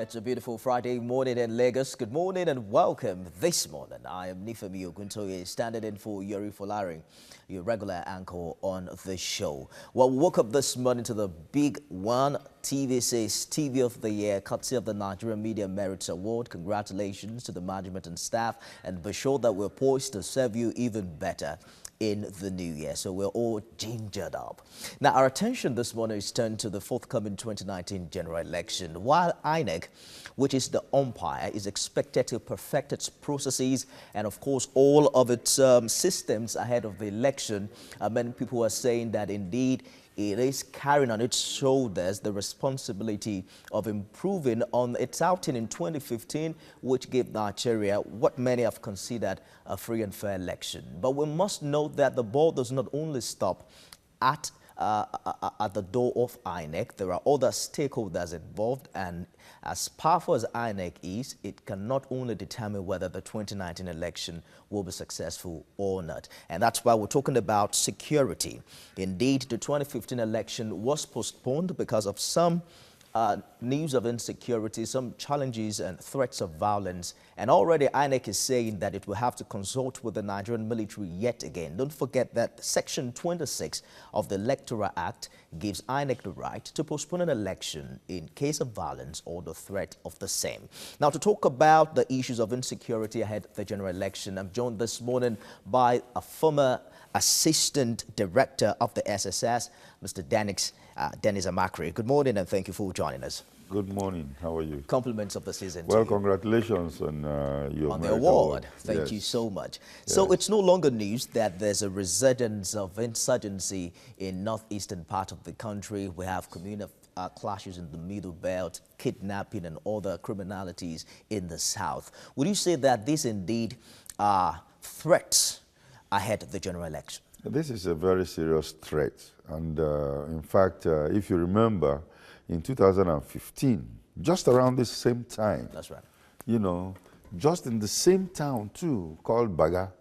It's a beautiful Friday morning in Lagos. Good morning and welcome. This morning, I am Nifemi Oguntoye, standing in for Yuri Folari, your regular anchor on the show. Well, we woke up this morning to the big one. TVC's TV of the Year, courtesy of the Nigerian Media Merits Award. Congratulations to the management and staff, and be sure that we're poised to serve you even better in the new year. So we're all gingered up. Now, our attention this morning is turned to the forthcoming 2019 general election. While INEC, which is the umpire, is expected to perfect its processes and, of course, all of its systems ahead of the election, many people are saying that indeed it is carrying on its shoulders the responsibility of improving on its outing in 2015, which gave Nigeria what many have considered a free and fair election. But we must note that the ball does not only stop at the door of INEC. There are other stakeholders involved, and as powerful as INEC is, it can not only determine whether the 2019 election will be successful or not. And that's why we're talking about security. Indeed, the 2015 election was postponed because of some news of insecurity, some challenges and threats of violence. And already INEC is saying that it will have to consult with the Nigerian military yet again. Don't forget that Section 26 of the Electoral Act gives INEC the right to postpone an election in case of violence or the threat of the same. Now, to talk about the issues of insecurity ahead of the general election, I'm joined this morning by a former Assistant Director of the SSS, Mr. Dennis Amakri. Good morning and thank you for joining us. Good morning. How are you? Compliments of the season. Well, congratulations on the award. Thank you so much. Yes. So it's no longer news that there's a resurgence of insurgency in northeastern part of the country. We have communal clashes in the Middle Belt, kidnapping and other criminalities in the south. Would you say that these indeed are threats ahead of the general election? This is a very serious threat. And in fact, if you remember, in 2015, just around the same time, that's right, you know, just in the same town too, called Baga,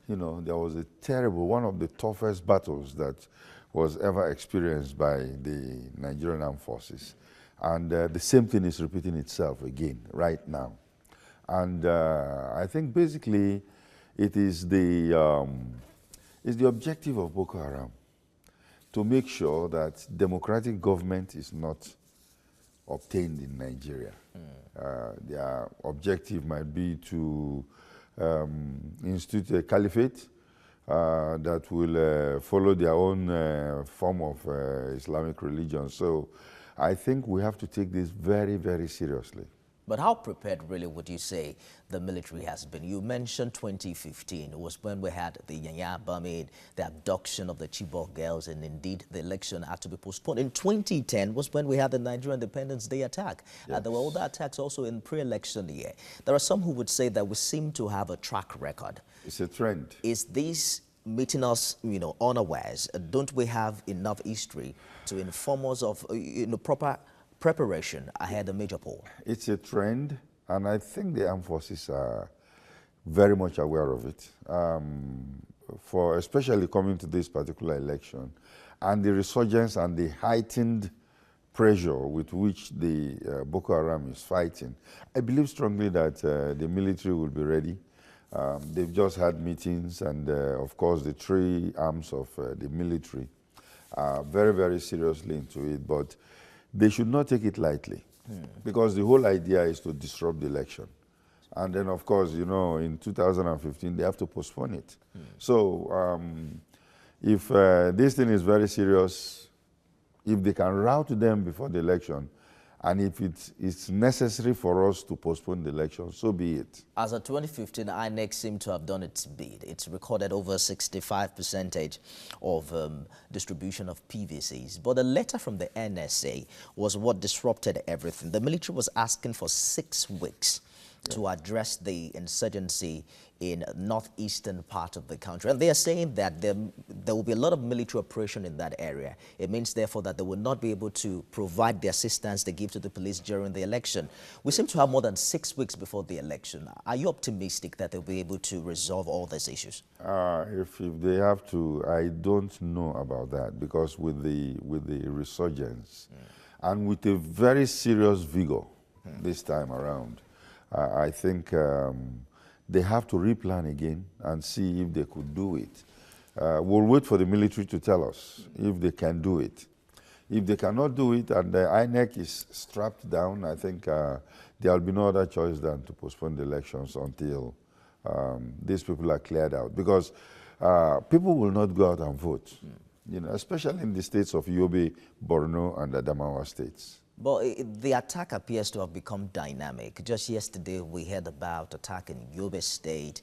you know, there was a terrible, one of the toughest battles that was ever experienced by the Nigerian Armed Forces. And the same thing is repeating itself again right now. And I think basically it is the objective of Boko Haram to make sure that democratic government is not obtained in Nigeria. Their objective might be to institute a caliphate that will follow their own form of Islamic religion. So I think we have to take this very, very seriously. But how prepared really would you say the military has been? You mentioned 2015 was when we had the Yanya bombing, the abduction of the Chibok girls, and indeed the election had to be postponed. In 2010 was when we had the Nigerian Independence Day attack. Yes. There were other attacks also in pre-election year. There are some who would say that we seem to have a track record. It's a trend. Is this meeting us, you know, unawares? Don't we have enough history to inform us of, proper preparation ahead of major poll? It's a trend, and I think the armed forces are very much aware of it. For especially coming to this particular election, and the resurgence and the heightened pressure with which the Boko Haram is fighting, I believe strongly that the military will be ready. They've just had meetings, and of course the three arms of the military are very, very seriously into it, but they should not take it lightly, because the whole idea is to disrupt the election. And then, of course, you know, in 2015, they have to postpone it. So if this thing is very serious, if they can rout them before the election, and if it's necessary for us to postpone the election, so be it. As of 2015, INEC seemed to have done its bid. It's recorded over 65% of distribution of PVCs. But the letter from the NSA was what disrupted everything. The military was asking for 6 weeks to address the insurgency in northeastern part of the country. And they are saying that there will be a lot of military operation in that area. It means, therefore, that they will not be able to provide the assistance they give to the police during the election. We seem to have more than 6 weeks before the election. Are you optimistic that they'll be able to resolve all these issues? If they have to, I don't know about that, because with the resurgence and with a very serious vigor this time around. I think they have to replan again and see if they could do it. We'll wait for the military to tell us if they can do it. If they cannot do it and the INEC is strapped down, I think there will be no other choice than to postpone the elections until these people are cleared out. Because people will not go out and vote, you know, especially in the states of Yobe, Borno, and Adamawa states. But the attack appears to have become dynamic. Just yesterday, we heard about attack in Yobe State.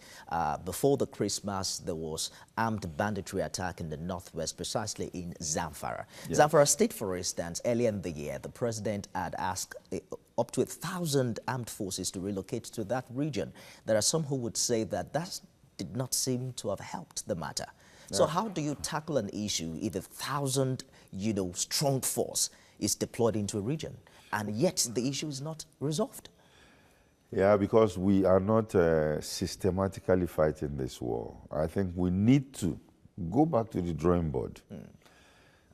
Before the Christmas, there was armed banditry attack in the northwest, precisely in Zamfara. Yes. Zamfara State, for instance, earlier in the year, the president had asked up to 1,000 armed forces to relocate to that region. There are some who would say that that did not seem to have helped the matter. Yeah. So how do you tackle an issue if 1,000, you know, strong force is deployed into a region, and yet the issue is not resolved? Yeah, because we are not systematically fighting this war. I think we need to go back to the drawing board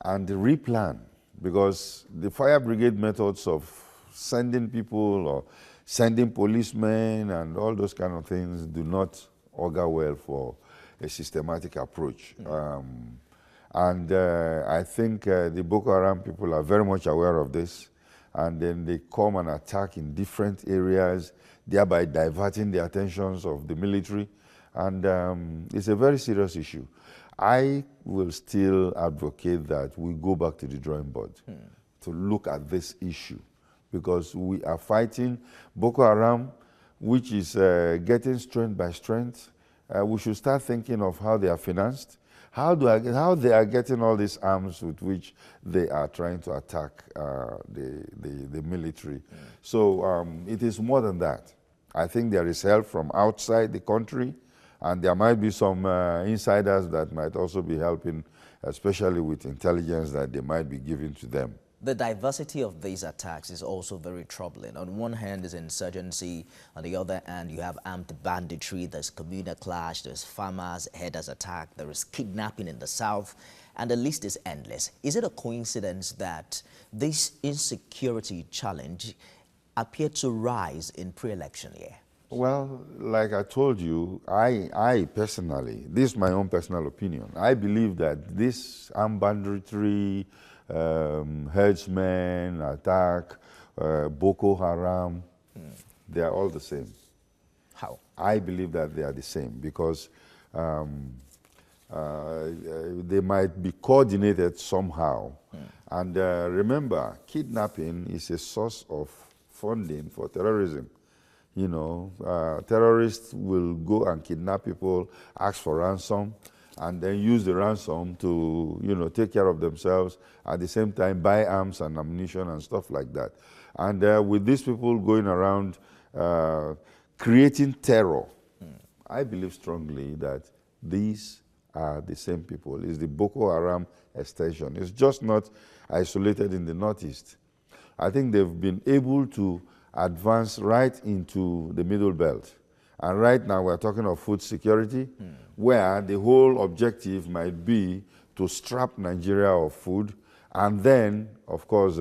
and replan, because the fire brigade methods of sending people or sending policemen and all those kind of things do not augur well for a systematic approach. I think the Boko Haram people are very much aware of this, and then they come and attack in different areas, thereby diverting the attentions of the military, and it's a very serious issue. I will still advocate that we go back to the drawing board to look at this issue, because we are fighting Boko Haram, which is getting strength by strength. We should start thinking of how they are financed, how they are getting all these arms with which they are trying to attack the military. So it is more than that. I think there is help from outside the country, and there might be some insiders that might also be helping, especially with intelligence that they might be giving to them. The diversity of these attacks is also very troubling. On one hand is insurgency, on the other hand you have armed banditry, there's communal clash, there's farmers, herders attack, there is kidnapping in the south, and the list is endless. Is it a coincidence that this insecurity challenge appeared to rise in pre-election year? Well, like I told you, I personally, this is my own personal opinion, I believe that this armed banditry, herdsmen, attack, Boko Haram, they are all the same. How? I believe that they are the same because they might be coordinated somehow. And remember, kidnapping is a source of funding for terrorism. You know, terrorists will go and kidnap people, ask for ransom, and then use the ransom to, you know, take care of themselves, at the same time buy arms and ammunition and stuff like that. And with these people going around creating terror, I believe strongly that these are the same people. It's the Boko Haram extension. It's just not isolated in the Northeast. I think they've been able to advance right into the Middle Belt. And right now we're talking of food security, where the whole objective might be to strap Nigeria of food and then, of course,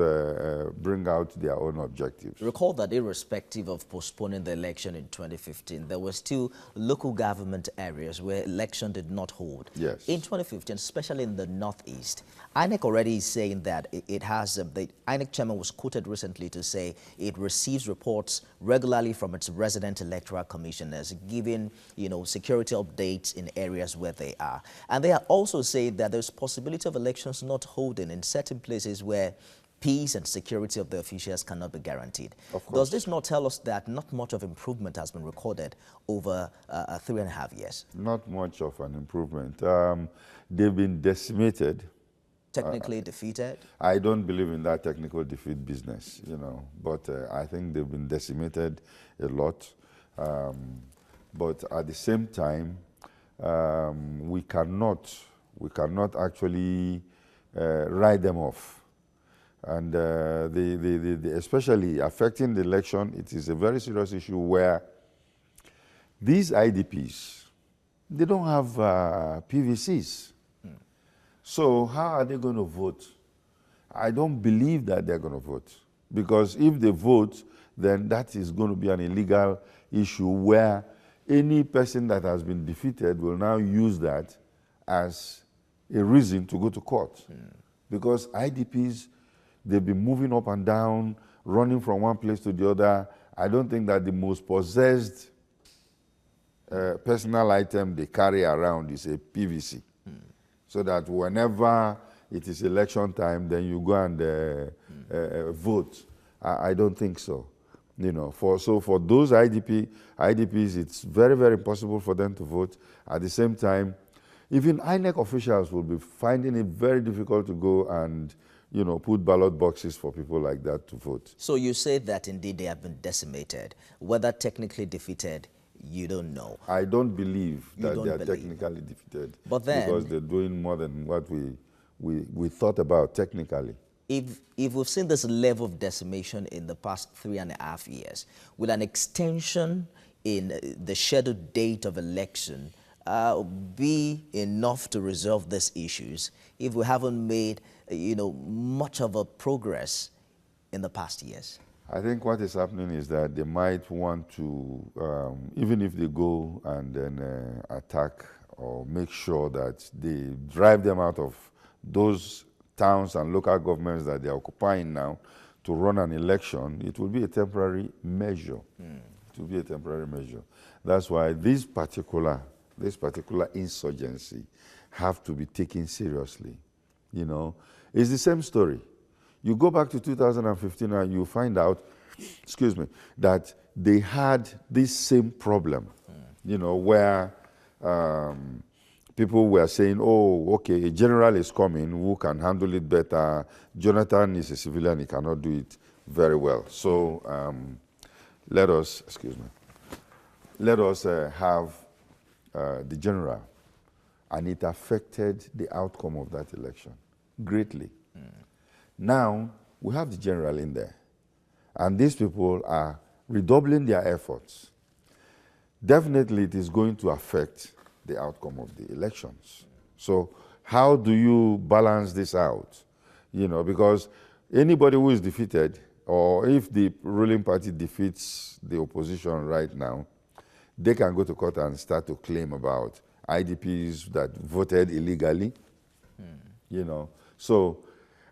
bring out their own objectives. Recall that irrespective of postponing the election in 2015, there were still local government areas where election did not hold. Yes. In 2015, especially in the Northeast, INEC already is saying that it has, the INEC chairman was quoted recently to say it receives reports regularly from its resident electoral commissioners, giving, you know, security updates in areas where they are. And they are also saying that there's possibility of elections not holding in certain places where peace and security of the officials cannot be guaranteed. Does this not tell us that not much of improvement has been recorded over 3.5 years? Not much of an improvement. They've been decimated. Technically defeated? I don't believe in that technical defeat business, you know, but I think they've been decimated a lot. But at the same time, we cannot actually write them off. And especially affecting the election, it is a very serious issue where these IDPs, they don't have PVCs. So how are they going to vote? I don't believe that they're going to vote. Because if they vote, then that is going to be an illegal issue where any person that has been defeated will now use that as a reason to go to court. Because IDPs, they've been moving up and down, running from one place to the other. I don't think that the most possessed personal item they carry around is a PVC. So that whenever it is election time, then you go and vote. I don't think so. You know, for those IDPs, it's very, very impossible for them to vote. At the same time, even INEC officials will be finding it very difficult to go and, you know, put ballot boxes for people like that to vote. So you say that indeed they have been decimated. Whether technically defeated, you don't know. I don't believe that they are technically defeated. But then, because they're doing more than what we thought about technically. If we've seen this level of decimation in the past 3.5 years, will an extension in the scheduled date of election be enough to resolve these issues if we haven't made, you know, much of a progress in the past years? I think what is happening is that they might want to, even if they go and then attack or make sure that they drive them out of those towns and local governments that they are occupying now to run an election, it will be a temporary measure. It will be a temporary measure. That's why this particular insurgency have to be taken seriously. You know, it's the same story. You go back to 2015 and you find out, excuse me, that they had this same problem, you know, where people were saying, oh, okay, a general is coming who can handle it better. Jonathan is a civilian, he cannot do it very well. So let us have the general. And it affected the outcome of that election greatly. Now, we have the general in there. And these people are redoubling their efforts. Definitely, it is going to affect the outcome of the elections. So how do you balance this out? You know, because anybody who is defeated, or if the ruling party defeats the opposition right now, they can go to court and start to claim about IDPs that voted illegally, you know. So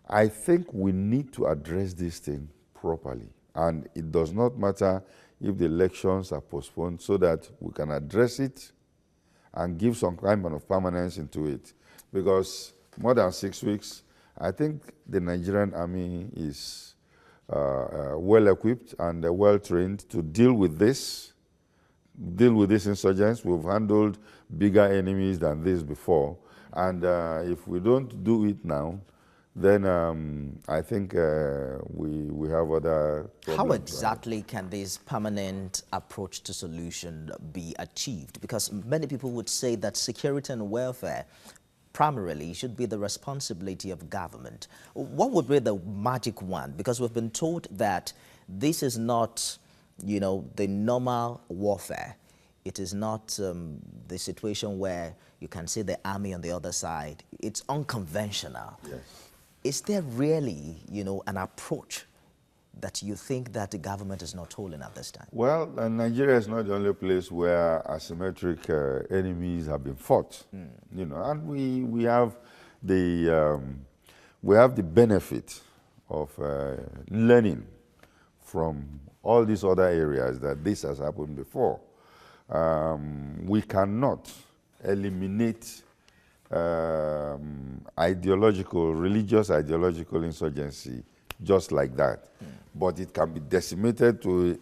I think we need to address this thing properly. And it does not matter if the elections are postponed, so that we can address it and give some kind of permanence into it. Because more than 6 weeks, I think the Nigerian army is well-equipped and well-trained to deal with these insurgents. We've handled bigger enemies than this before. And if we don't do it now, then I think we have other problems. How exactly can this permanent approach to solution be achieved? Because many people would say that security and welfare primarily should be the responsibility of government. What would be the magic wand? Because we've been told that this is not, you know, the normal warfare. It is not the situation where you can see the army on the other side. It's unconventional. Yes. Is there really, you know, an approach that you think that the government is not holding at this time? Well, Nigeria is not the only place where asymmetric enemies have been fought. You know, and we have the benefit of learning from all these other areas that this has happened before. We cannot eliminate religious ideological insurgency just like that. But it can be decimated to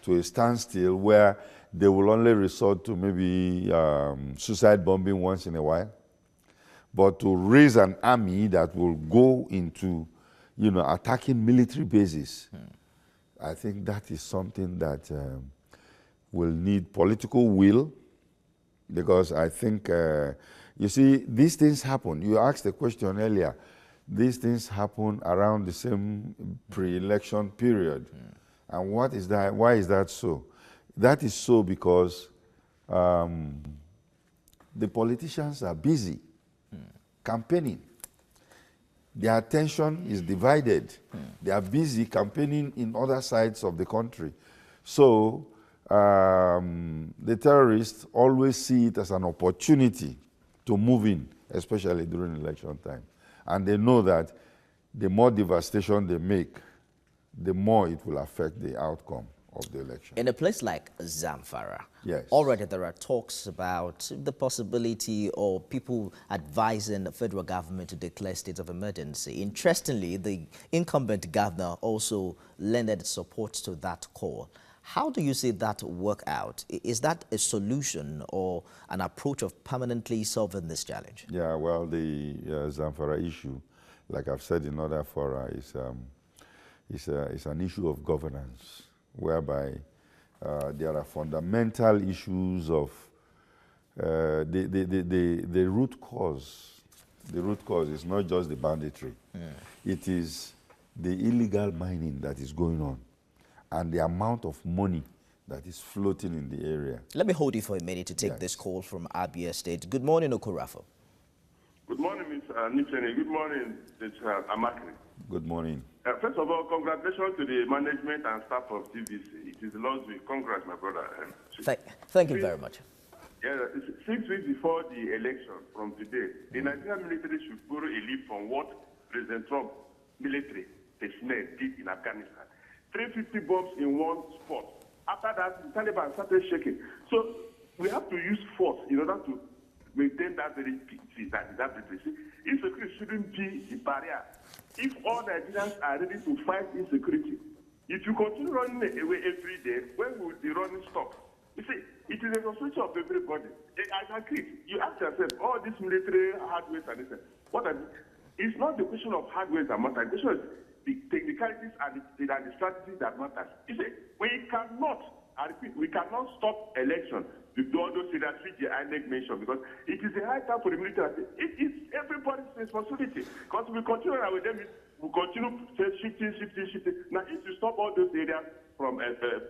a standstill where they will only resort to maybe suicide bombing once in a while. But to raise an army that will go into, you know, attacking military bases, I think that is something that will need political will, because I think, you see, these things happen. You asked the question earlier. These things happen around the same pre-election period. And what is that? Why is that so? That is so because the politicians are busy campaigning. Their attention is divided. They are busy campaigning in other sides of the country. So the terrorists always see it as an opportunity to move in, especially during election time. And they know that the more devastation they make, the more it will affect the outcome of the election. In a place like Zamfara, yes, already there are talks about the possibility or people advising the federal government to declare state of emergency. Interestingly, the incumbent governor also lended support to that call. How do you see that work out? Is that a solution or an approach of permanently solving this challenge? Yeah, well, the Zamfara issue, like I've said in other fora, is an issue of governance, whereby there are fundamental issues of the root cause. The root cause is not just the banditry. It is the illegal mining that is going on and the amount of money that is floating in the area. Let me hold you for a minute to take this call from Abia State. Good morning, Okorafo. Good morning, Mr. Nipseni. Good morning, Mr. Amakri. Good morning. First of all, congratulations to the management and staff of TVC. It is last week. Congrats, my brother. Thank you very much. Yeah, 6 weeks before the election from today, the Nigerian military should borrow a leaf from what President Trump military personnel did in Afghanistan. 350 bombs in one spot. After that, the Taliban started shaking. So we have to use force in order to maintain that very peace that is happening. Insecurity shouldn't be the barrier. If all Nigerians are ready to fight insecurity, if you continue running away every day, when will the running stop? You see, it is a responsibility of everybody. I agree. You ask yourself, all these military hardware and this, what are it's not the question of hardware that matters. The question is the technicalities and the strategies that matters. You see, we cannot, I repeat, we cannot stop election with all those things that the INEC mentioned, because it is a high time for the military. It is everybody's responsibility. Because we continue with them, we continue shifting. Now, if you stop all those areas from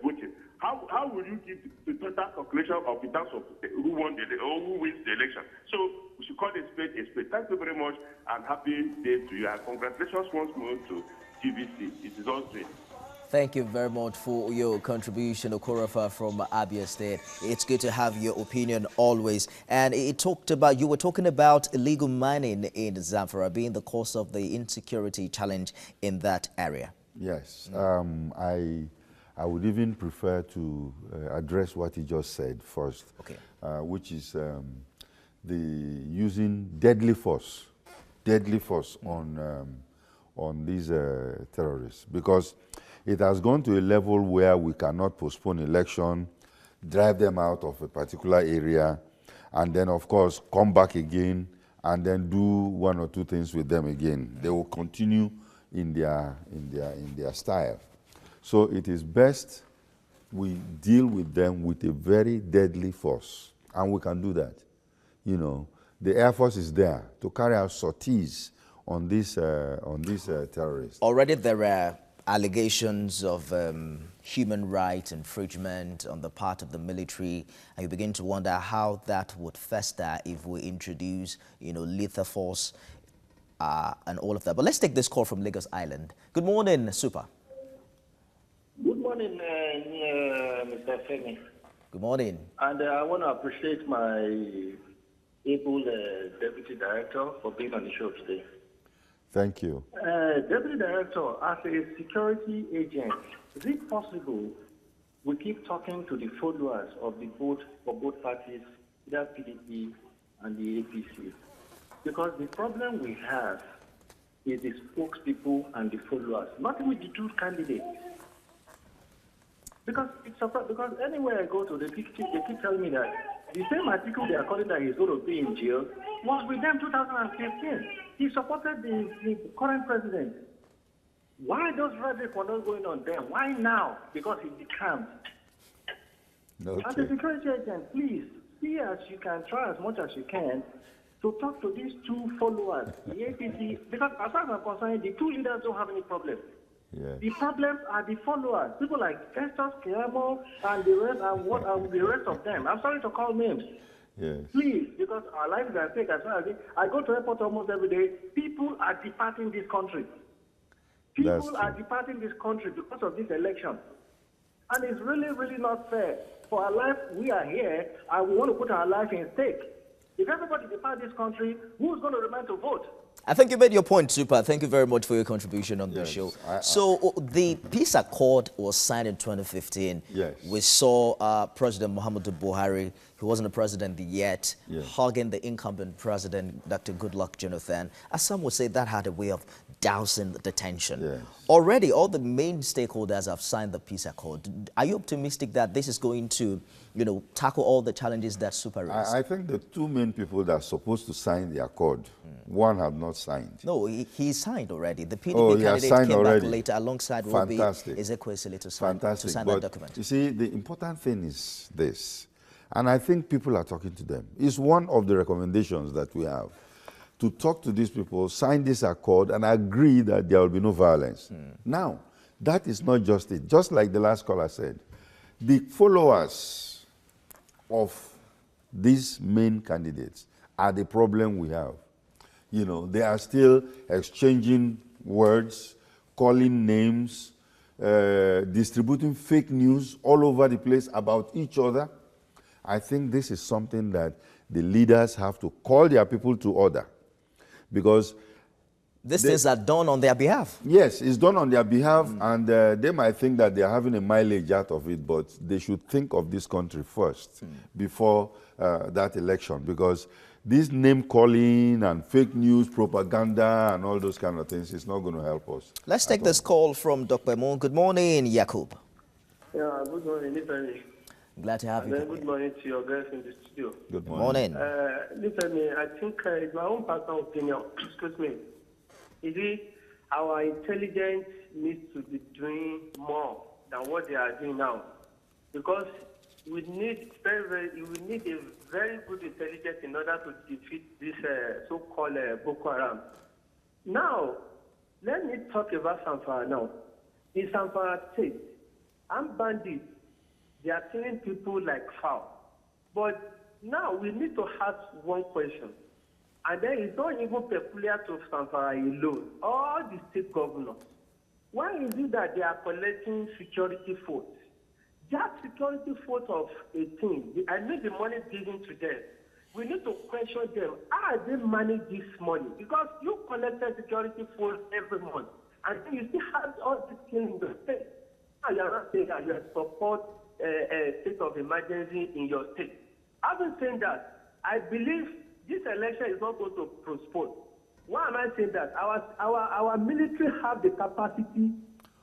voting, how will you give the total calculation of the terms of who won the or who wins the election? So we should call a spade a spade. Thank you very much, and happy day to you. And congratulations once more to TVC. It is all great. Thank you very much for your contribution, Okorafa from Abia State. It's good to have your opinion always. And you were talking about illegal mining in Zamfara being the cause of the insecurity challenge in that area. Yes, I would even prefer to address what he just said first, okay. Which is the using deadly force on these terrorists, because it has gone to a level where we cannot postpone election, drive them out of a particular area, and then, of course, come back again and then do one or two things with them again. They will continue in their style. So it is best we deal with them with a very deadly force, and we can do that. You know, the Air Force is there to carry out sorties on these terrorists. Already there are allegations of human rights infringement on the part of the military, and you begin to wonder how that would fester if we introduce, lethal force and all of that. But let's take this call from Lagos Island. Good morning, Super. Good morning, Mr. Femi. Good morning. And I want to appreciate my able Deputy Director for being on the show today. Thank you. Deputy Director, as a security agent, is it possible we keep talking to the followers of both parties, either PDP and the APC? Because the problem we have is the spokespeople and the followers, not with the two candidates. Because anywhere I go to, they keep telling me that the same article they are calling that he's going to be in jail was with them 2015. He supported the current president. Why those rhetoric were not going on then? Why now? Because he decamped. Okay. As a security agent, please see as you can, try as much as you can to talk to these two followers, the APC, because as far as I'm concerned, the two leaders don't have any problem. Yes. The problems are the followers, people like Festus Keyamo and the rest, and the rest of them. I'm sorry to call names. Yes. Please, because our lives are at stake as well. I go to airport almost every day. People are departing this country. People are departing this country because of this election. And it's really, really not fair. For our life, we are here, and we want to put our life in stake. If everybody departs this country, who's going to remain to vote? I think you made your point, Super. Thank you very much for your contribution on the show. So the peace accord was signed in 2015. Yes. We saw President Muhammadu Buhari, who wasn't a president yet, hugging the incumbent president, Dr. Goodluck Jonathan. As some would say, that had a way of dousing the tension. Yes. Already, all the main stakeholders have signed the peace accord. Are you optimistic that this is going to, tackle all the challenges that Super raised? I think the two main people that are supposed to sign the accord, one had not signed. No, he signed already. The PDP candidate came back later alongside Robi Ezekwesili to sign that document. You see, the important thing is this, and I think people are talking to them. It's one of the recommendations that we have, to talk to these people, sign this accord, and agree that there will be no violence. Now, that is not just it. Just like the last caller said, the followers of these main candidates are the problem we have. They are still exchanging words, calling names, distributing fake news all over the place about each other. I think this is something that the leaders have to call their people to order, because these things are done on their behalf. Yes, it's done on their behalf, and they might think that they are having a mileage out of it, but they should think of this country first before that election, because this name-calling and fake news, propaganda, and all those kind of things is not going to help us. Let's take this call from Dr. Moon. Good morning, Yakub. Yeah, good morning, Nifemi. Glad to have you. Good morning to your guests in the studio. Good morning. Nifemi, I think it's my own personal opinion. Excuse me. Is it our intelligence needs to be doing more than what they are doing now? Because we need a very good intelligence in order to defeat this so-called Boko Haram. Now, let me talk about Zamfara now. In Zamfara State, armed bandits, they are killing people like fowl. But now we need to ask one question. And then it's not even peculiar to Zamfara alone. All the state governors. Why is it that they are collecting security votes? That security vote of 18, I need the money given to them. We need to question them. How are they manage this money? Because you collected security votes every month, and then you still have all this thing in the state. Now you are not saying that you support a state of emergency in your state. Having said that, I believe this election is not going to postpone. Why am I saying that? Our military have the capacity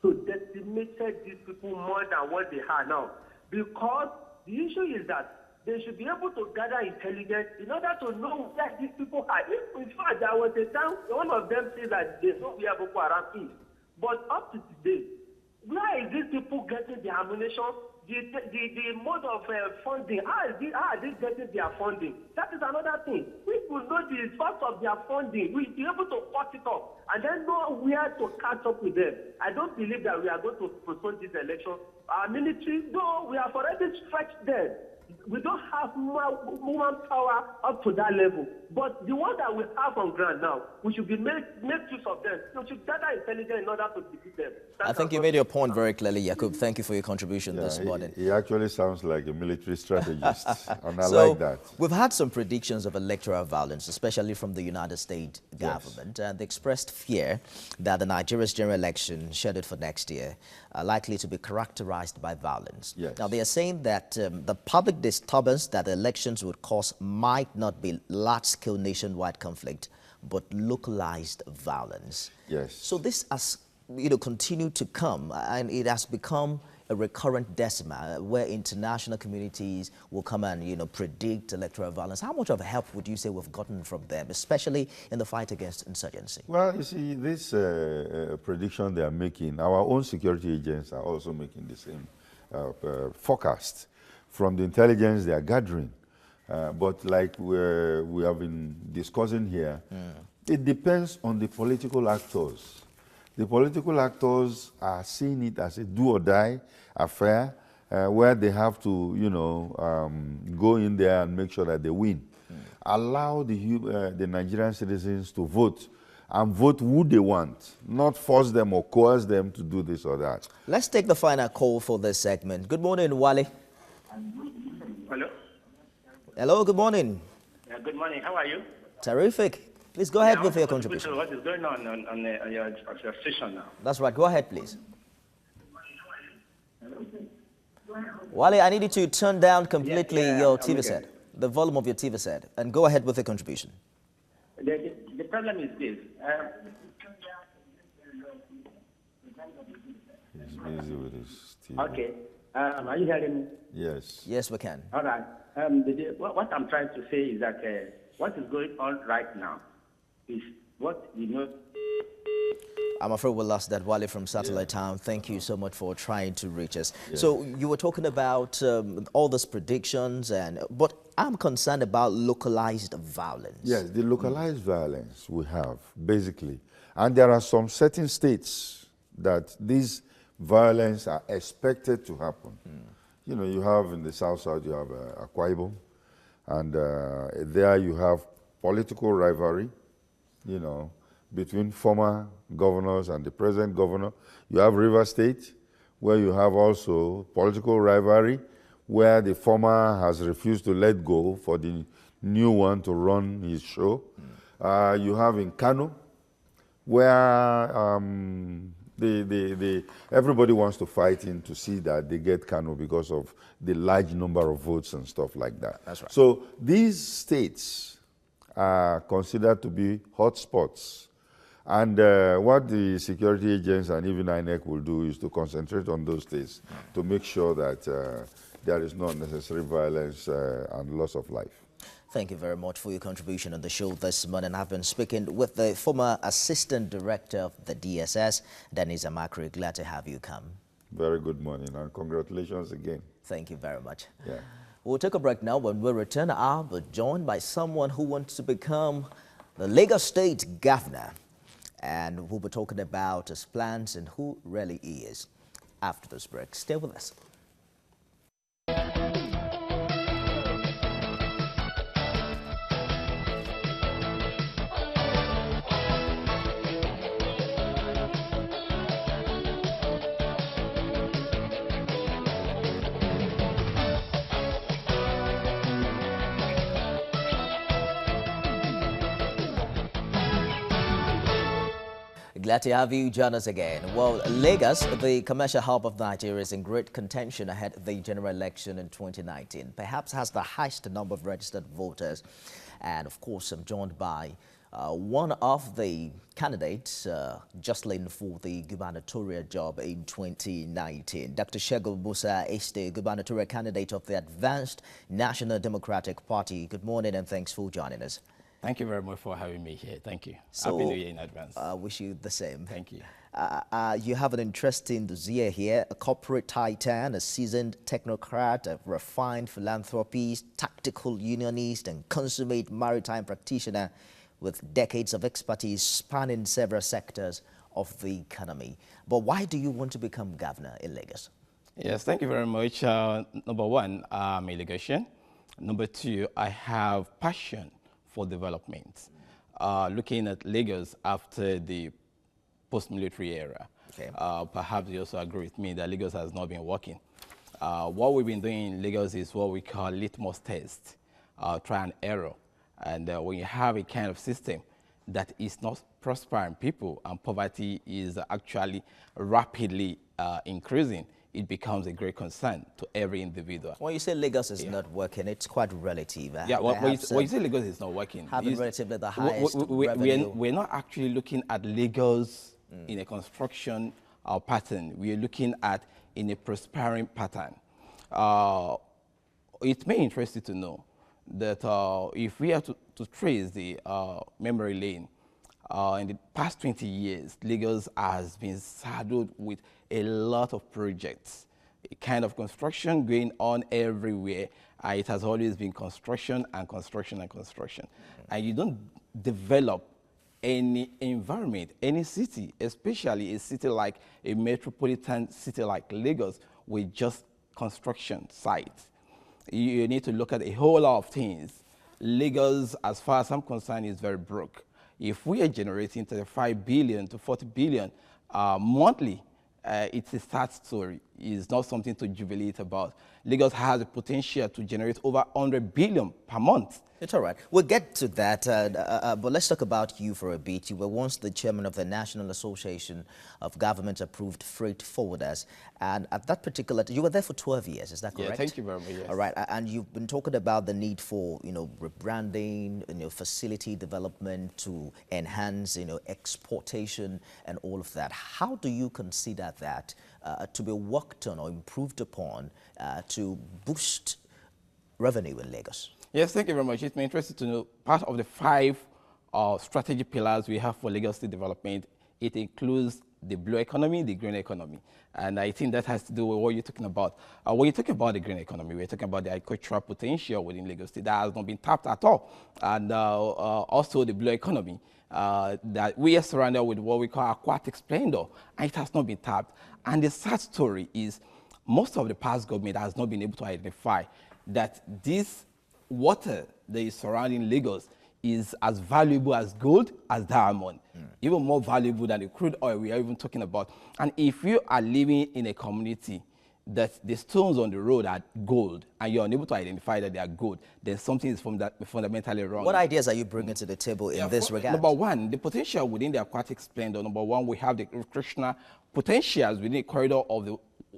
to decimate these people more than what they are now. Because the issue is that they should be able to gather intelligence in order to know where these people are. In fact, there was a time one of them said that they know where Boko Haram is. But up to today, where is these people getting their ammunition? The mode of funding, how are they getting their funding? That is another thing. We will know the source of their funding. We'll be able to cut it off and then know where to catch up with them. I don't believe that we are going to postpone this election. Our military, no, we have already stretched them. We don't have more power up to that level. But the one that we have on ground now, we should make use of them. We should gather intelligence in order to defeat them. I think you made your point very clearly, Yakub. Thank you for your contribution this morning. He actually sounds like a military strategist, and I So, like that. We've had some predictions of electoral violence, especially from the United States government, and they expressed fear that the Nigeria's general election scheduled for next year are likely to be characterized by violence. Yes. Now, they are saying that the public disturbance that the elections would cause might not be large-scale nationwide conflict, but localized violence. Yes. So this has continued to come, and it has become a recurrent decimal where international communities will come and predict electoral violence. How much of help would you say we've gotten from them, especially in the fight against insurgency? Well, you see, this prediction they are making, our own security agents are also making the same forecast from the intelligence they are gathering. But like we have been discussing here, it depends on the political actors. The political actors are seeing it as a do-or-die affair. where they have to, go in there and make sure that they win. Allow the Nigerian citizens to vote and vote who they want, not force them or coerce them to do this or that. Let's take the final call for this segment. Good morning, Wale. Hello? Hello, good morning. Good morning. How are you? Terrific. Please go ahead with your contribution. What is going on your station now? That's right. Go ahead, please. Wale, I need you to turn down completely your TV set, the volume of your TV set, and go ahead with the contribution. The problem is this. He's busy with his TV. Okay. Are you hearing me? Yes. Yes, we can. All right. What I'm trying to say is that what is going on right now is what you know. I'm afraid we lost that Wale from Satellite Town. Thank you so much for trying to reach us. So you were talking about all these predictions, but I'm concerned about localized violence. Yes, the localized violence we have, basically. And there are some certain states that these violence are expected to happen. You know, you have in the South, you have Akwa Ibom, and there you have political rivalry, between former governors and the present governor. You have River State, where you have also political rivalry, where the former has refused to let go for the new one to run his show. You have in Kano, where everybody wants to fight in to see that they get Kano because of the large number of votes and stuff like that. That's right. So these states are considered to be hotspots. And what the security agents and even INEC will do is to concentrate on those states to make sure that there is no unnecessary violence and loss of life. Thank you very much for your contribution on the show this morning. I've been speaking with the former Assistant Director of the DSS, Dennis Amakri. Glad to have you come. Very good morning, and congratulations again. Thank you very much. Yeah. We'll take a break now. When we return, I'll be joined by someone who wants to become the Lagos State Governor. And we'll be talking about his plans and who really he is. After this break, stay with us. Glad to have you join us again. Well, Lagos, the commercial hub of Nigeria, is in great contention ahead of the general election in 2019. Perhaps has the highest number of registered voters. And of course, I'm joined by one of the candidates jostling for the gubernatorial job in 2019. Dr. Shegun Musa is the gubernatorial candidate of the Advanced National Democratic Party. Good morning and thanks for joining us. Thank you very much for having me here. Thank you. So, Happy New Year in advance. I wish you the same. Thank you. You have an interesting dossier here, a corporate titan, a seasoned technocrat, a refined philanthropist, tactical unionist, and consummate maritime practitioner with decades of expertise spanning several sectors of the economy. But why do you want to become governor in Lagos? Yes, thank you very much. Number one, I'm a Lagosian. Number two, I have passion for development. Looking at Lagos after the post-military era, okay. Perhaps you also agree with me that Lagos has not been working. What we've been doing in Lagos is what we call litmus test, try and error. And when you have a kind of system that is not prospering people and poverty is actually rapidly increasing, it becomes a great concern to every individual. When you say Lagos is not working, it's quite relative. Yeah, when you say Lagos is not working, having relatively the highest revenue. We're not actually looking at Lagos in a construction pattern. We are looking at in a prospering pattern. It may interest you to know that if we are to trace the memory lane, in the past 20 years, Lagos has been saddled with a lot of projects, a kind of construction going on everywhere. It has always been construction and construction and construction. And you don't develop any environment, any city, especially a city like a metropolitan city like Lagos, with just construction site. You need to look at a whole lot of things. Lagos, as far as I'm concerned, is very broke. If we are generating 35 billion to 40 billion monthly, it's a sad story. It's not something to jubilate about. Lagos has the potential to generate over 100 billion per month. It's all right. We'll get to that, but let's talk about you for a bit. You were once the chairman of the National Association of Government-Approved Freight Forwarders, and at that particular, you were there for 12 years, is that correct? Yeah, thank you very much, yes. All right, and you've been talking about the need for, rebranding, facility development to enhance, exportation and all of that. How do you consider that to be worked on or improved upon to boost revenue in Lagos? Yes, thank you very much. It's me interested to know part of the 5 strategic pillars we have for Lagos State development. It includes the blue economy, the green economy. And I think that has to do with what you're talking about. When you're talking about the green economy, we're talking about the agricultural potential within Lagos State that has not been tapped at all. And also the blue economy, that we are surrounded with what we call aquatic splendor, and it has not been tapped. And the sad story is most of the past government has not been able to identify that this water that is surrounding Lagos is as valuable as gold, as diamond, even more valuable than the crude oil we are even talking about. And if you are living in a community that the stones on the road are gold and you're unable to identify that they are gold, then something is fundamentally wrong. What ideas are you bringing to the table in this regard? Number one, the potential within the aquatic splendor. Number one, we have the recreational potentials within the corridor of the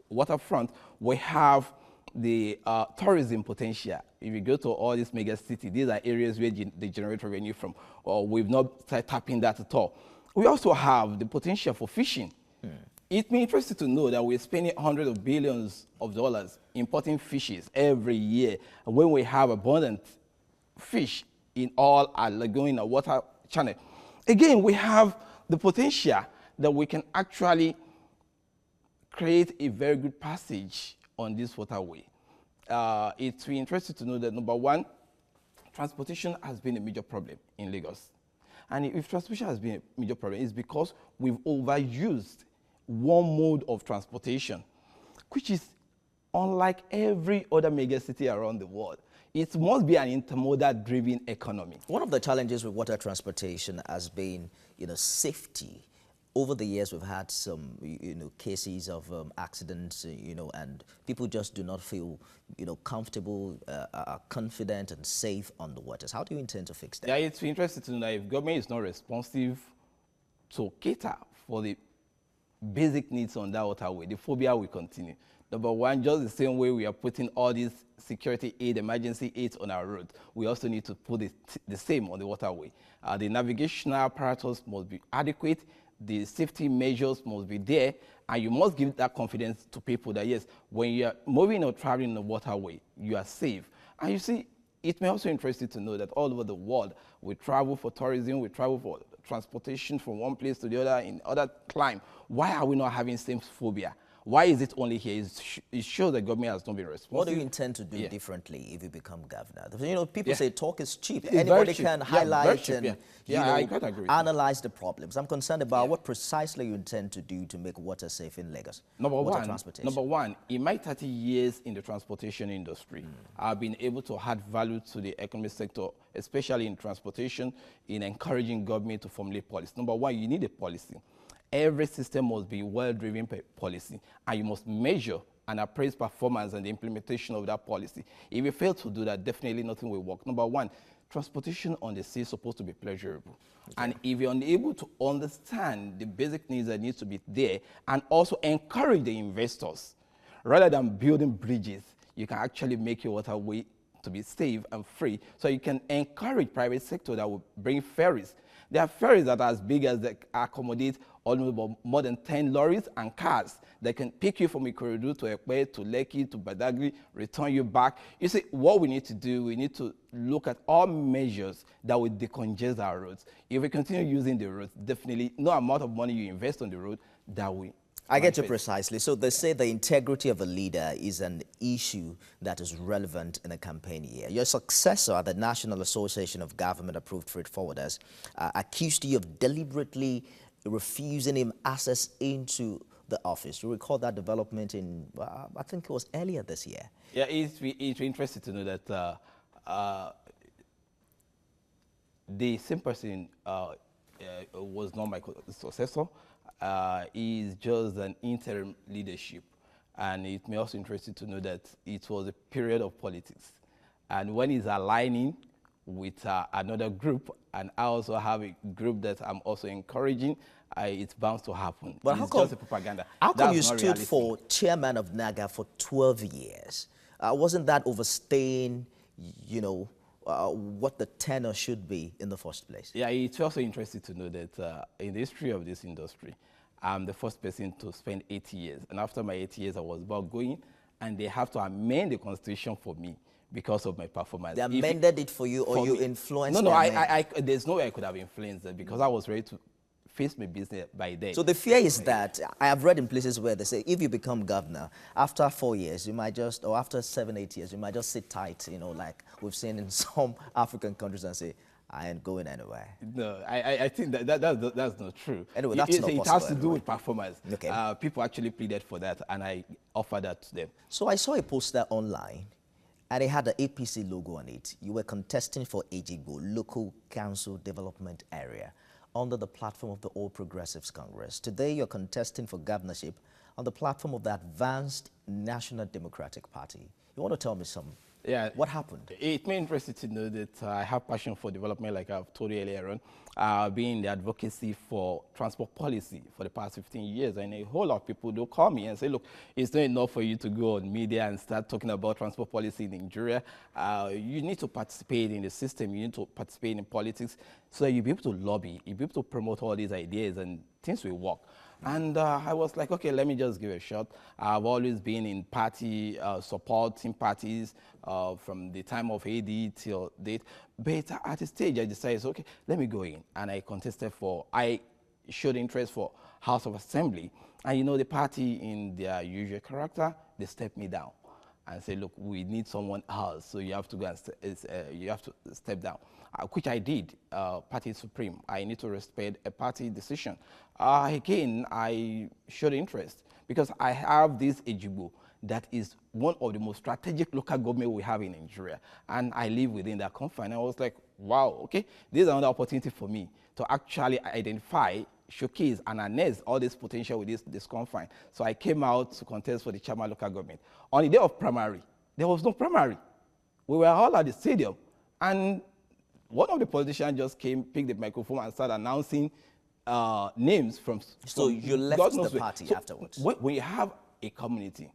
waterfront. We have the tourism potential. If you go to all these mega cities, these are areas where they generate revenue from, or we've not started tapping that at all. We also have the potential for fishing. It's me interested to know that we're spending hundreds of billions of dollars importing fishes every year when we have abundant fish in all our lagoon and water channel. Again, we have the potential that we can actually create a very good passage on this waterway. It's interesting to know that, number one, transportation has been a major problem in Lagos. And if transportation has been a major problem, it's because we've overused one mode of transportation, which is unlike every other mega city around the world. It must be an intermodal-driven economy. One of the challenges with water transportation has been, safety. Over the years, we've had some, cases of accidents, and people just do not feel, comfortable, confident and safe on the waters. How do you intend to fix that? Yeah, it's interesting to know that if government is not responsive to cater for the basic needs on that waterway, the phobia will continue. Number one, just the same way we are putting all these security aid, emergency aids on our road, we also need to put the same on the waterway. The navigational apparatus must be adequate. The safety measures must be there, and you must give that confidence to people that, yes, when you are moving or traveling in the waterway, you are safe. And you see, it may also interest you to know that all over the world, we travel for tourism, we travel for transportation from one place to the other in other climb. Why are we not having same phobia? Why is it only here? It shows that government has not been responsive. What do you intend to do differently if you become governor? People say talk is cheap. It's Anybody cheap. can highlight and I quite agree with analyze the problems. I'm concerned about what precisely you intend to do to make water safe in Lagos. Number one, in my 30 years in the transportation industry, I've been able to add value to the economic sector, especially in transportation, in encouraging government to formulate policy. Number one, you need a policy. Every system must be well-driven by policy, and you must measure and appraise performance and the implementation of that policy. If you fail to do that, definitely nothing will work. Number one, transportation on the sea is supposed to be pleasurable. Okay. And if you're unable to understand the basic needs that need to be there and also encourage the investors, rather than building bridges, you can actually make your waterway to be safe and free. So you can encourage private sector that will bring ferries. There are ferries that are as big as they accommodate almost more than 10 lorries and cars that can pick you from Ikorodu to Ekpe, to Lekki, to Badagry, return you back. You see, what we need to do, we need to look at all measures that will decongest our roads. If we continue using the roads, definitely no amount of money you invest on the road, that will. I get you precisely. So they say the integrity of a leader is an issue that is relevant in a campaign year. Your successor at the National Association of Government-Approved Freight Forwarders accused you of deliberately refusing him access into the office. You recall that development in, I think it was earlier this year. Yeah, it's interesting to know that the same person was not my successor. Is just an interim leadership. And it may also interesting to know that it was a period of politics. And when he's aligning with another group, and I also have a group that I'm also encouraging, it's bound to happen. But it's how come, just a propaganda. How come you That's not stood reality. for chairman of NAGA for 12 years? Wasn't that overstaying, you know, what the tenor should be in the first place? Yeah, it's also interesting to know that in the history of this industry, I'm the first person to spend 8 years. And after my 8 years, I was about going, and they have to amend the constitution for me because of my performance. They amended it for you, or you influenced No, the there's no way I could have influenced it because I was ready to face my business by then. So the fear is that, I have read in places where they say if you become governor, after 4 years, you might just, or after 7, 8 years, you might just sit tight, you know, like we've seen in some African countries, and say, I ain't going anywhere. No, I think that's not true. Anyway, that's not it possible has to do with performance. Okay. People actually pleaded for that, and I offered that to them. So I saw a poster online, and it had the APC logo on it. You were contesting for Ejigbo Local Council Development Area under the platform of the All Progressives Congress. Today, you're contesting for governorship on the platform of the Advanced National Democratic Party. You want to tell me something? Yeah. What happened? It may interest you to know that I have passion for development, like I've told you earlier on. Being in the advocacy for transport policy for the past 15 years, and a whole lot of people do call me and say, look, it's not enough for you to go on media and start talking about transport policy in Nigeria. You need to participate in the system. You need to participate in politics so that you'll be able to lobby, you'll be able to promote all these ideas, and things will work. And I was like, okay, let me just give it a shot. I've always been in party supporting parties from the time of AD till date. But at a stage, I decided, okay, let me go in. And I contested I showed interest for House of Assembly. And you know, the party in their usual character, they stepped me down and say, look, we need someone else, so you have to go and you have to step down, which I did. Party supreme. I need to respect a party decision. Again, I showed interest because I have this Ejigbo that is one of the most strategic local government we have in Nigeria, and I live within that confine. I was like, wow, okay, this is another opportunity for me to actually identify, showcase, and harness all this potential with this confine. So I came out to contest for the chairman local government. On the day of primary, there was no primary. We were all at the stadium, and one of the politicians just came, picked the microphone, and started announcing names from. So you left the party afterwards? When you have a community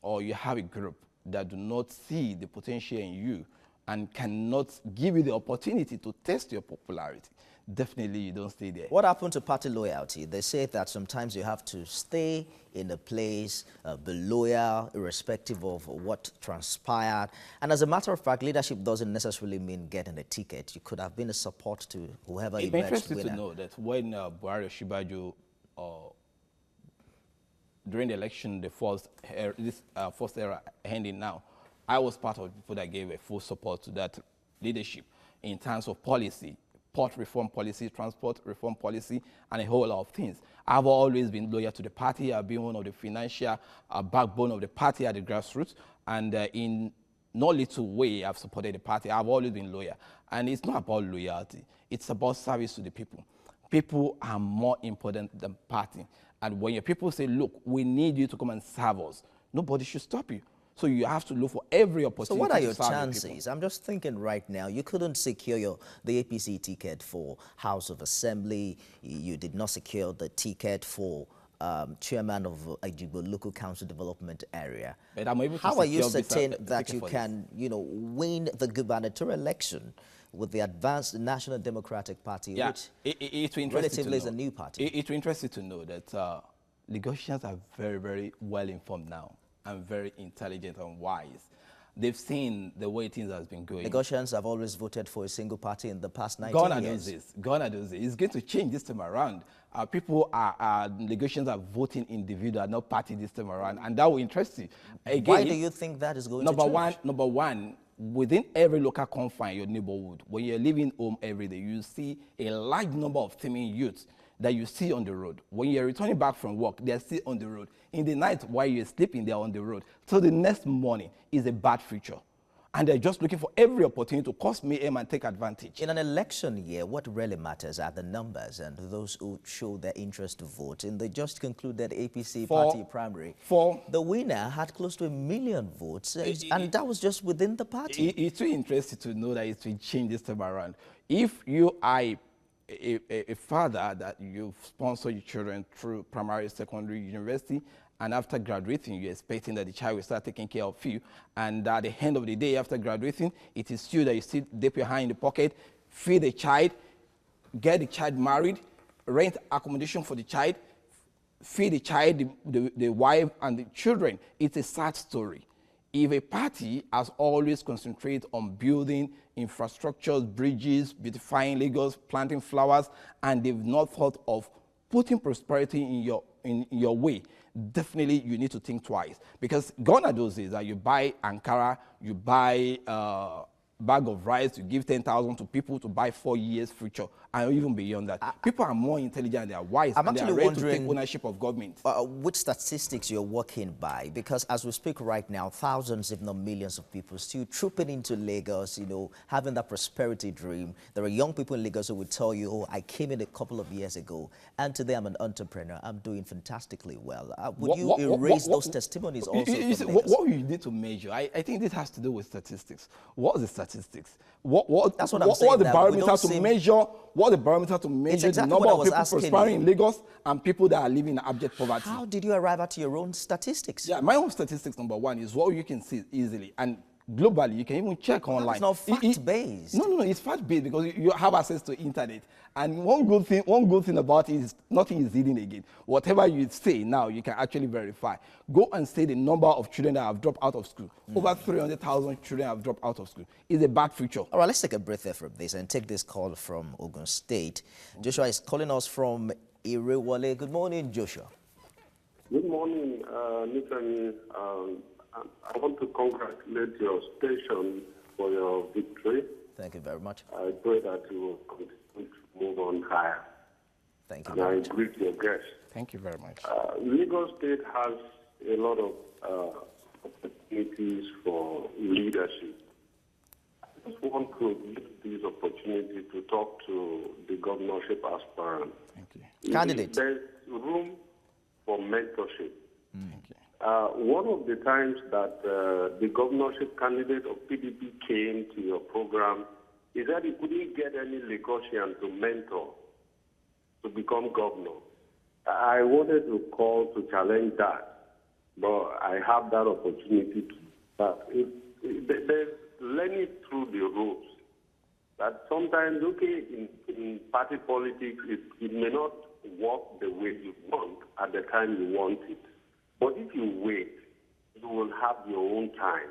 or you have a group that do not see the potential in you and cannot give you the opportunity to test your popularity, definitely you don't stay there. What happened to party loyalty? They say that sometimes you have to stay in a place, be loyal, irrespective of what transpired. And as a matter of fact, leadership doesn't necessarily mean getting a ticket. You could have been a support to whoever you met. It's interesting to know that when Buhari Shibaju, during the election, this first era ending now, I was part of the people that gave a full support to that leadership in terms of policy, port reform policy, transport reform policy, and a whole lot of things. I've always been loyal to the party. I've been one of the financial backbone of the party at the grassroots, and in no little way I've supported the party. I've always been loyal, and it's not about loyalty. It's about service to the people. People are more important than party. And when your people say, look, we need you to come and serve us, nobody should stop you. So you have to look for every opportunity. So what are your to serve chances? I'm just thinking right now, you couldn't secure the APC ticket for House of Assembly. You did not secure the ticket for chairman of Ejigbo Local Council Development Area. But I'm able to How are you secure certain this, that you can, you know, win the gubernatorial election with the Advanced National Democratic Party, Yeah, which it's relatively is a new party? It's interesting to know that Lagosians are very, very well informed now and very intelligent and wise. They've seen the way things has been going. Lagosians have always voted for a single party in the past 19 Ghana years. knows this. Ghana knows this. It's going to change this time around. Lagosians are voting individual, not party this time around, and that will interest you. Again, Why do you think that is going to change? Number one, within every local confine, your neighborhood, when you're leaving home every day, you see a large number of teeming youths that you see on the road. When you're returning back from work, they're still on the road. In the night, while you're sleeping, they're on the road. So the next morning is a bad future. And they're just looking for every opportunity to cause mayhem and take advantage. In an election year, what really matters are the numbers and those who show their interest to vote. In the just concluded APC party primary, the winner had close to 1 million votes, and that was just within the party. It's really interesting to know that it will change this time around. If you are a father that you sponsor your children through primary, secondary, university, and after graduating, you're expecting that the child will start taking care of you. And at the end of the day, after graduating, it is you that you still dip your hand in the pocket, feed the child, get the child married, rent accommodation for the child, feed the child, the wife, and the children. It's a sad story. If a party has always concentrated on building infrastructures, bridges, beautifying Lagos, planting flowers, and they've not thought of putting prosperity in your way, definitely you need to think twice. Because gone are those days that you buy Ankara, you buy bag of rice, you give 10,000 to people to buy 4 years future, and even beyond that. People are more intelligent, they are wise, and they are ready to take ownership of government. Which statistics you're working by? Because as we speak right now, thousands, if not millions of people still trooping into Lagos, you know, having that prosperity dream. There are young people in Lagos who will tell you, oh, I came in a couple of years ago, and today I'm an entrepreneur, I'm doing fantastically well. Would you erase those testimonies also from Lagos? What you need to measure, I think this has to do with statistics. What is the statistics? That's what I'm saying. What the barometer to measure? What the barometer to measure the number of people prospering in Lagos and people that are living in abject poverty? How did you arrive at your own statistics? Yeah, my own statistics, number one, is what you can see easily. And globally, you can even check online. It's not fact-based. No, it's fact-based because you have access to internet. And one good thing about it is nothing is hidden again. Whatever you say now, you can actually verify. Go and say the number of children that have dropped out of school. Over 300,000 children have dropped out of school. It's a bad future. All right, let's take a breath there from this and take this call from Ogun State. Joshua is calling us from Irewole. Good morning, Joshua. Good morning, Nathan. I want to congratulate your station for your victory. Thank you very much. I pray that you will continue to move on higher. Thank you and very much. I greet your guests. Thank you very much. Lagos State has a lot of opportunities for leadership. I just want to use this opportunity to talk to the governorship aspirant. Thank you. Candidate. There's room for mentorship. Thank you. One of the times that the governorship candidate of PDP came to your program, he said he couldn't get any Lagosian to mentor to become governor. I wanted to call to challenge that, but I have that opportunity to. But there's learning through the ropes. That sometimes, okay, in party politics, it may not work the way you want at the time you want it. But if you wait, you will have your own time.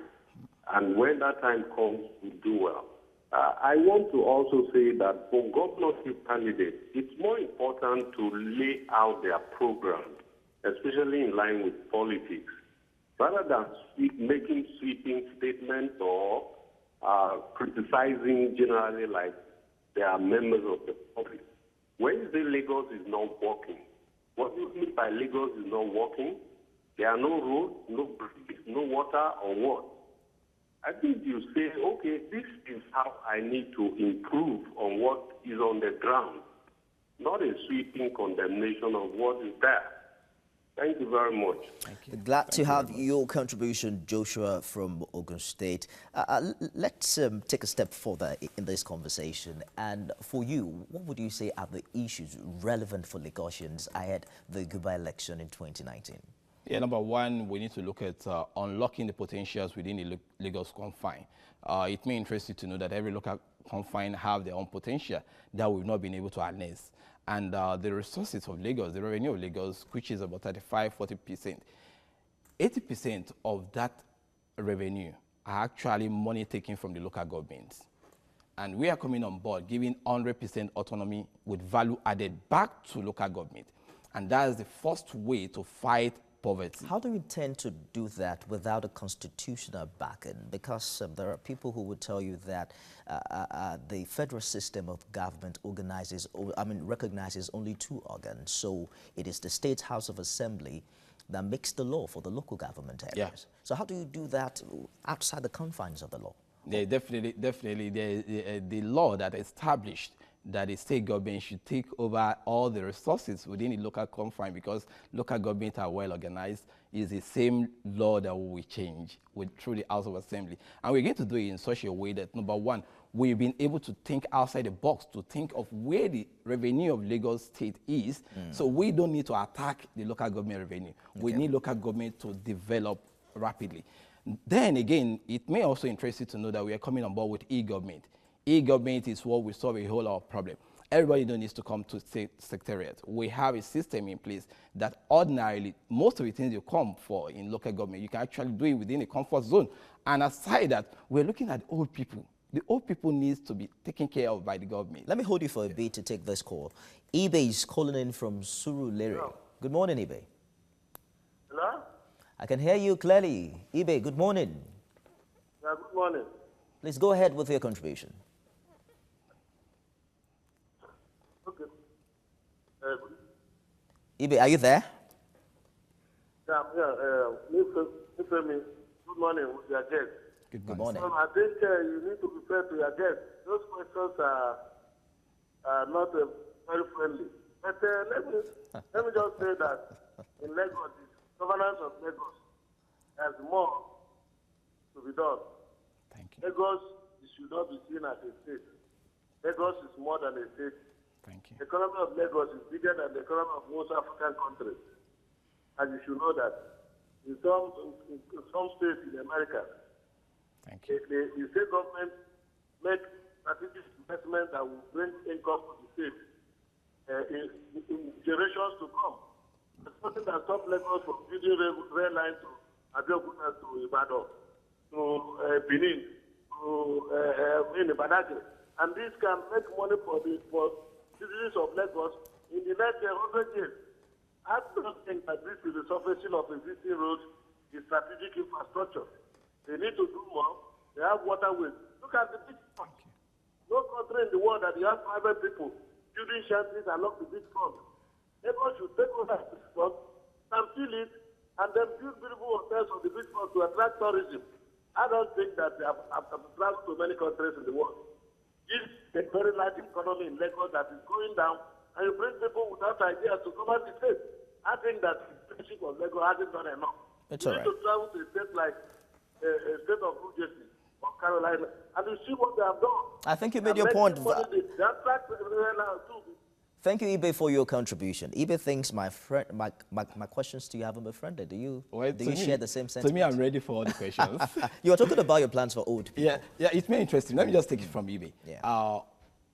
And when that time comes, you do well. I want to also say that for governorship candidates, it's more important to lay out their program, especially in line with politics, rather than making sweeping statements or criticizing generally like they are members of the public. When you say Lagos is not working, what do you mean by Lagos is not working? There are no roads, no bridges, no water, or what? I think you say, okay, this is how I need to improve on what is on the ground, not a sweeping condemnation of what is there. Thank you very much. Glad to have your contribution, Joshua from Ogun State. Let's take a step further in this conversation. And for you, what would you say are the issues relevant for Lagosians ahead the Guba election in 2019? Yeah, number one, we need to look at unlocking the potentials within the Lagos confine. It may interest you to know that every local confine have their own potential that we've not been able to harness. And the resources of Lagos, the revenue of Lagos, which is about 35–40%, 80% of that revenue are actually money taken from the local governments. And we are coming on board, giving 100% autonomy with value added back to local government. And that is the first way to fight poverty. How do you intend to do that without a constitutional backing? Because there are people who would tell you that the federal system of government recognizes only two organs. So it is the State House of Assembly that makes the law for the local government areas. Yeah. So how do you do that outside the confines of the law? Yeah, definitely, the law that established that the state government should take over all the resources within the local confine, because local government are well organized, is the same law that we will change through the House of Assembly. And we're going to do it in such a way that, number one, we've been able to think outside the box, to think of where the revenue of Lagos State is. So we don't need to attack the local government revenue. Okay. We need local government to develop rapidly. Then again, it may also interest you to know that we are coming on board with e-government. E-government is what will solve a whole lot of problems. Everybody don't need to come to secretariat. We have a system in place that ordinarily, most of the things you come for in local government, you can actually do it within a comfort zone. And aside that, we're looking at old people. The old people needs to be taken care of by the government. Let me hold you for a bit to take this call. Ibe is calling in from Surulere. Hello. Good morning, Ibe. Hello? I can hear you clearly. Ibe, good morning. Yeah, good morning. Please go ahead with your contribution. Okay. Ibe, are you there? Yeah, good morning with your guest. Good morning. I think you need to be fair to your guest. Those questions are not very friendly. But let me just say that in Lagos, the governance of Lagos has more to be done. Thank you. Lagos should not be seen as a state. Lagos is more than a state. Thank you. The economy of Lagos is bigger than the economy of most African countries. And you should know that in some states in America, Thank you. the state government make strategic investments that will bring income to the state in generations to come. There's nothing that stops Lagos from building rail line to Abeokuta to Ibadan, to Benin, to Badagry. And this can make money for citizens of Lagos in the next 100 years. I don't think that this is the surfacing of existing roads is strategic infrastructure. They need to do more. They have waterways. Look at the beach front. No country in the world that you have private people building shanties along the beach front. Lagos should take over the beach front, fill it, and then build beautiful hotels on the beach front to attract tourism. I don't think that they have traveled to many countries in the world. It's a very large economy in Lagos that is going down, and you bring people without ideas to come out the state. I think that the leadership of Lagos hasn't done enough. It's you all need right. to travel to a state like a state of New Jersey or Carolina, and you see what they have done. I think you made your point. They attract too. Thank you, Ibe, for your contribution. Ibe thinks my questions to you haven't been friendly. Do you share the same sentiment? To me, I'm ready for all the questions. You were talking about your plans for old people. Yeah, it's very interesting. Let me just take it from Ibe. Yeah.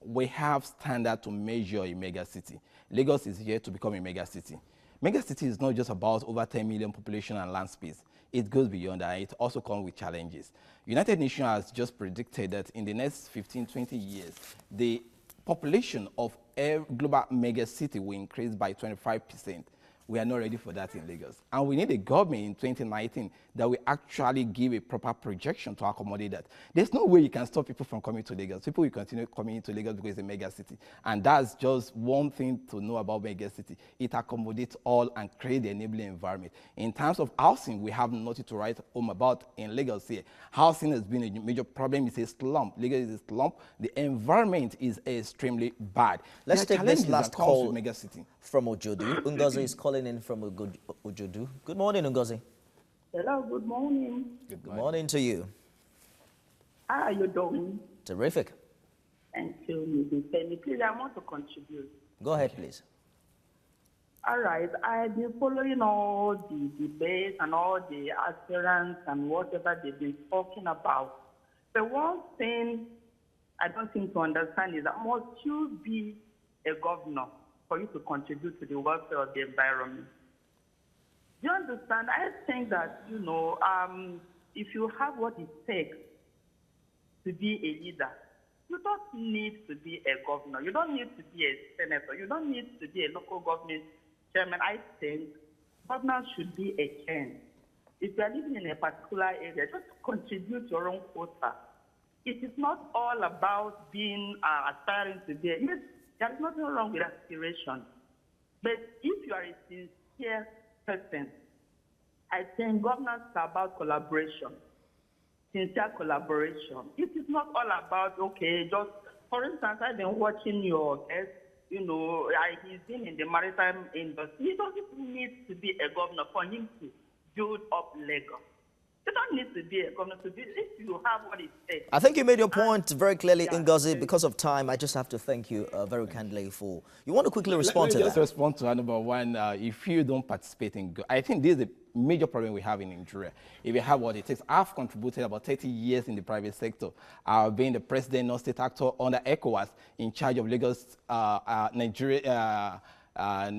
We have standard to measure a mega city. Lagos is here to become a mega city. Mega city is not just about over 10 million population and land space. It goes beyond that. It also comes with challenges. United Nations has just predicted that in the next 15, 20 years, the population of a global mega city will increase by 25%. We are not ready for that in Lagos. And we need a government in 2019 that will actually give a proper projection to accommodate that. There's no way you can stop people from coming to Lagos. People will continue coming into Lagos because it's a mega city. And that's just one thing to know about mega city. It accommodates all and creates the enabling environment. In terms of housing, we have nothing to write home about in Lagos here. Housing has been a major problem. It's a slump. Lagos is a slump. The environment is extremely bad. Let's take this last call mega city. From Ojodu. Ngozi is calling in from Ojodu. Good morning, Ngozi. Hello, good morning. Good morning to you. How are you doing? Terrific. Thank you, Mrs. Penny. Please, I want to contribute. Go ahead, please. All right. I've been following all the debates and all the aspirants and whatever they've been talking about. The one thing I don't seem to understand is that must you be a governor for you to contribute to the welfare of the environment? Do you understand? I think that, if you have what it takes to be a leader, you don't need to be a governor. You don't need to be a senator. You don't need to be a local government chairman. I think governance should be a chain. If you are living in a particular area, just contribute your own quota. It is not all about being aspiring to be. Yes, there is nothing wrong with aspiration. But if you are a sincere person, I think governance is about collaboration, sincere collaboration. It is not all about, okay, just, for instance, I've been watching your guest, you know, he's been in the maritime industry. He doesn't need to be a governor for him to build up Lagos. You don't need to be a governor to be, if you have what it takes. I think you made your point very clearly, Yeah, Ngozi. Because of time, I just have to thank you very kindly for... You want to quickly respond to Let me that? just respond to number one. If you don't participate in... I think this is the major problem we have in Nigeria. If you have what it takes, I've contributed about 30 years in the private sector. I've been the president, non-state actor under ECOWAS, in charge of Lagos, Nigeria, Lagos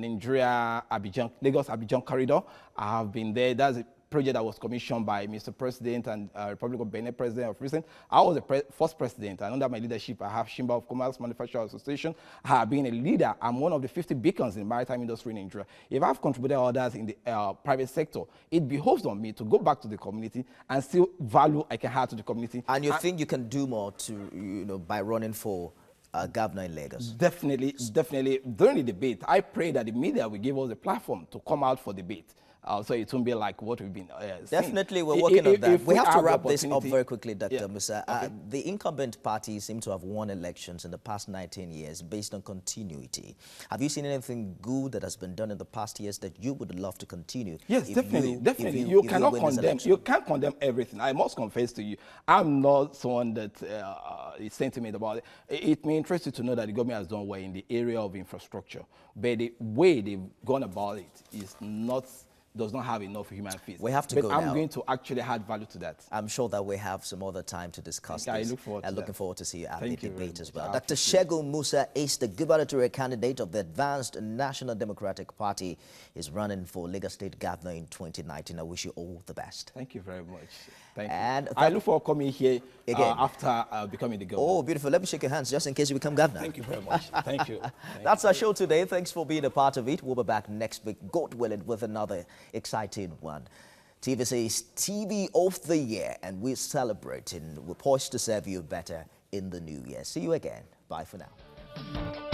Abidjan corridor. I have been there. That's a project that was commissioned by Mr. President and Republic of Benin President of recent. I was the first president, and under my leadership, I have Chamber of Commerce Manufacturers Association. I have been a leader. I'm one of the 50 beacons in the maritime industry in Nigeria. If I've contributed others in the private sector, it behoves on me to go back to the community and still value I can add to the community. And you think you can do more to, you know, by running for governor in Lagos? Definitely, definitely. During the debate, I pray that the media will give us a platform to come out for debate. So it won't be like what we've been Definitely, seeing. we're working on that. We have to wrap the this up very quickly, Dr. Yeah. Musa. Okay. The incumbent parties seem to have won elections in the past 19 years based on continuity. Have you seen anything good that has been done in the past years that you would love to continue? Yes, definitely. You cannot condemn. You can't condemn everything. I must confess to you, I'm not someone that is sentiment about it. It may interest you to know that the government has done well in the area of infrastructure, but the way they've gone about it is not... does not have enough human face. We have to go I'm now. going to actually add value to that. I'm sure that we have some other time to discuss this. I look forward to looking that. forward to see you at Thank the you very debate as much. well. I Dr. appreciate Segun Musa is the gubernatorial candidate of the Advanced National Democratic Party. Is running for Lagos State Governor in 2019. I wish you all the best. Thank you very much. Thank And you. I look forward to coming here again after becoming the governor. Oh, beautiful. Let me shake your hands just in case you become governor. Thank you very much. Thank you. That's our show today. Thanks for being a part of it. We'll be back next week, God willing, with another exciting one. TVC's TV of the Year, and we're celebrating. We're poised to serve you better in the new year. See you again. Bye for now.